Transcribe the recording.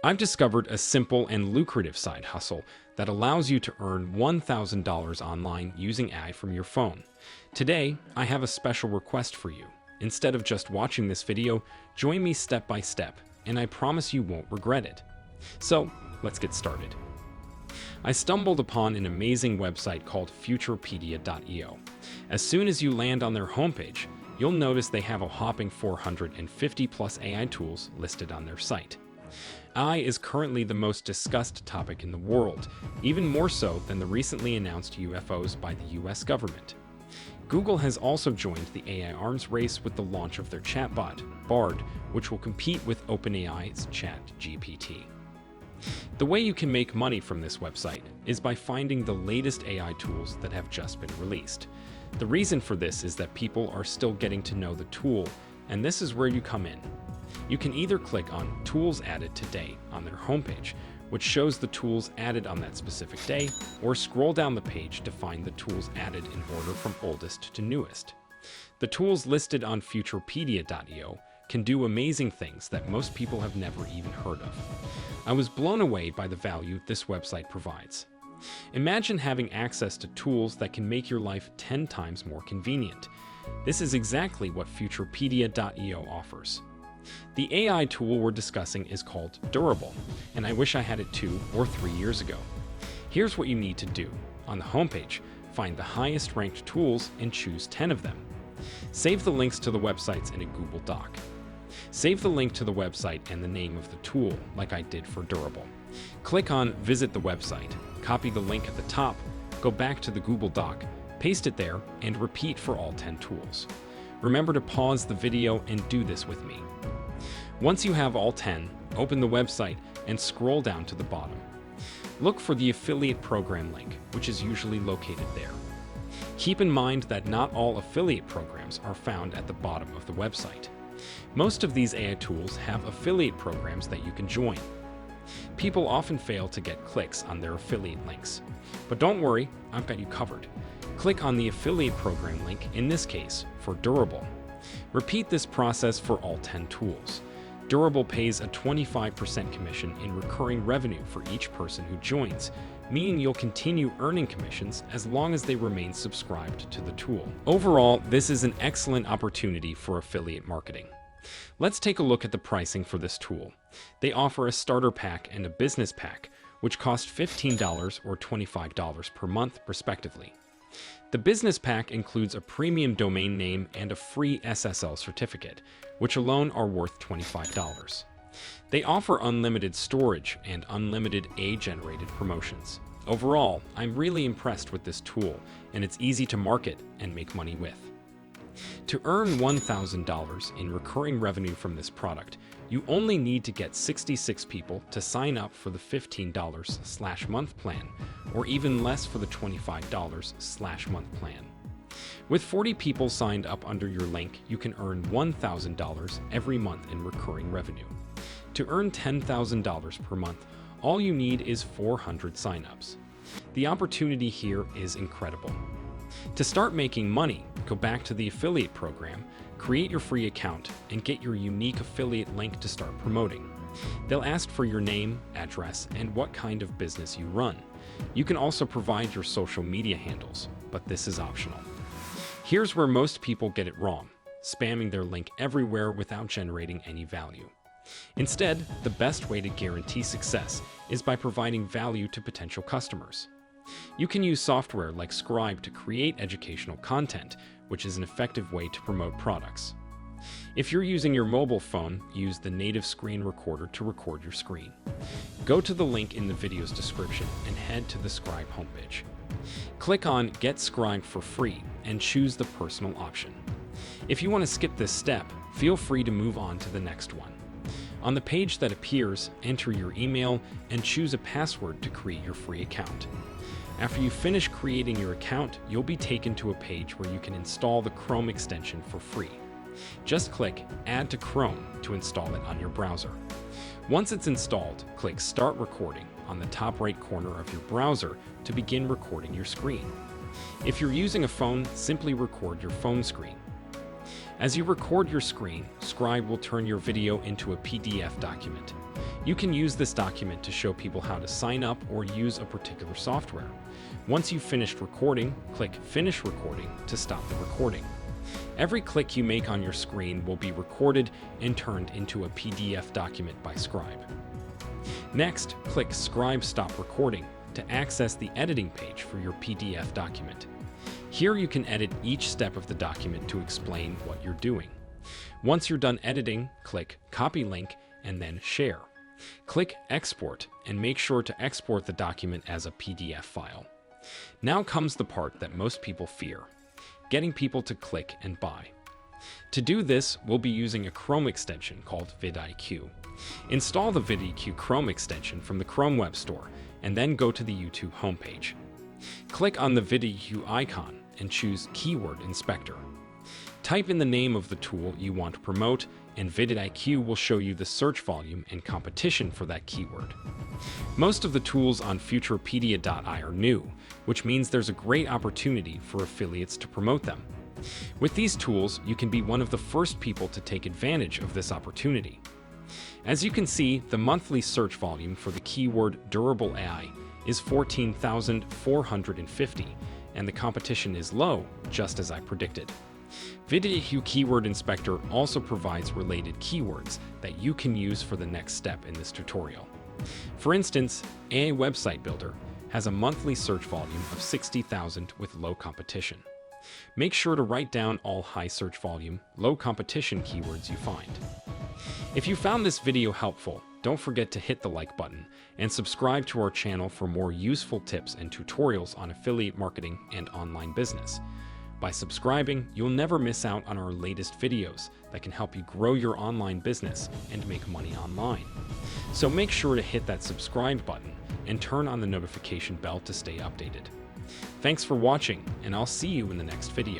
I've discovered a simple and lucrative side hustle that allows you to earn $1,000 online using AI from your phone. Today, I have a special request for you. Instead of just watching this video, join me step by step, and I promise you won't regret it. So, let's get started. I stumbled upon an amazing website called Futurepedia.io. As soon as you land on their homepage, you'll notice they have a whopping 450 plus AI tools listed on their site. AI is currently the most discussed topic in the world, even more so than the recently announced UFOs by the US government. Google has also joined the AI arms race with the launch of their chatbot, Bard, which will compete with OpenAI's ChatGPT. The way you can make money from this website is by finding the latest AI tools that have just been released. The reason for this is that people are still getting to know the tool, and this is where you come in. You can either click on Tools Added Today on their homepage, which shows the tools added on that specific day, or scroll down the page to find the tools added in order from oldest to newest. The tools listed on Futurepedia.io can do amazing things that most people have never even heard of. I was blown away by the value this website provides. Imagine having access to tools that can make your life 10 times more convenient. This is exactly what Futurepedia.io offers. The AI tool we're discussing is called Durable, and I wish I had it 2 or 3 years ago. Here's what you need to do. On the homepage, find the highest ranked tools and choose 10 of them. Save the links to the websites in a Google Doc. Save the link to the website and the name of the tool, like I did for Durable. Click on Visit the website, copy the link at the top, go back to the Google Doc, paste it there, and repeat for all 10 tools. Remember to pause the video and do this with me. Once you have all 10, open the website and scroll down to the bottom. Look for the affiliate program link, which is usually located there. Keep in mind that not all affiliate programs are found at the bottom of the website. Most of these AI tools have affiliate programs that you can join. People often fail to get clicks on their affiliate links. But don't worry, I've got you covered. Click on the affiliate program link, in this case, for Durable. Repeat this process for all 10 tools. Durable pays a 25% commission in recurring revenue for each person who joins, meaning you'll continue earning commissions as long as they remain subscribed to the tool. Overall, this is an excellent opportunity for affiliate marketing. Let's take a look at the pricing for this tool. They offer a starter pack and a business pack, which cost $15 or $25 per month, respectively. The business pack includes a premium domain name and a free SSL certificate, which alone are worth $25. They offer unlimited storage and unlimited AI-generated promotions. Overall, I'm really impressed with this tool, and it's easy to market and make money with. To earn $1,000 in recurring revenue from this product, you only need to get 66 people to sign up for the $15/month plan, or even less for the $25/month plan. With 40 people signed up under your link, you can earn $1,000 every month in recurring revenue. To earn $10,000 per month, all you need is 400 signups. The opportunity here is incredible. To start making money, go back to the affiliate program, create your free account, and get your unique affiliate link to start promoting. They'll ask for your name, address, and what kind of business you run. You can also provide your social media handles, but this is optional. Here's where most people get it wrong, spamming their link everywhere without generating any value. Instead, the best way to guarantee success is by providing value to potential customers. You can use software like Scribe to create educational content, which is an effective way to promote products. If you're using your mobile phone, use the native screen recorder to record your screen. Go to the link in the video's description and head to the Scribe homepage. Click on Get Scribe for free and choose the personal option. If you want to skip this step, feel free to move on to the next one. On the page that appears, enter your email and choose a password to create your free account. After you finish creating your account, you'll be taken to a page where you can install the Chrome extension for free. Just click Add to Chrome to install it on your browser. Once it's installed, click Start Recording on the top right corner of your browser to begin recording your screen. If you're using a phone, simply record your phone screen. As you record your screen, Scribe will turn your video into a PDF document. You can use this document to show people how to sign up or use a particular software. Once you've finished recording, click Finish Recording to stop the recording. Every click you make on your screen will be recorded and turned into a PDF document by Scribe. Next, click Scribe Stop Recording to access the editing page for your PDF document. Here you can edit each step of the document to explain what you're doing. Once you're done editing, click Copy Link and then Share. Click Export and make sure to export the document as a PDF file. Now comes the part that most people fear: getting people to click and buy. To do this, we'll be using a Chrome extension called vidIQ. Install the vidIQ Chrome extension from the Chrome Web Store and then go to the YouTube homepage. Click on the vidIQ icon and choose Keyword Inspector. Type in the name of the tool you want to promote, and vidIQ will show you the search volume and competition for that keyword. Most of the tools on Futurepedia.ai are new, which means there's a great opportunity for affiliates to promote them. With these tools, you can be one of the first people to take advantage of this opportunity. As you can see, the monthly search volume for the keyword durable AI is 14,450, and the competition is low, just as I predicted. vidIQ Keyword Inspector also provides related keywords that you can use for the next step in this tutorial. For instance, AI Website Builder has a monthly search volume of 60,000 with low competition. Make sure to write down all high search volume, low competition keywords you find. If you found this video helpful, don't forget to hit the like button and subscribe to our channel for more useful tips and tutorials on affiliate marketing and online business. By subscribing, you'll never miss out on our latest videos that can help you grow your online business and make money online. So make sure to hit that subscribe button and turn on the notification bell to stay updated. Thanks for watching, and I'll see you in the next video.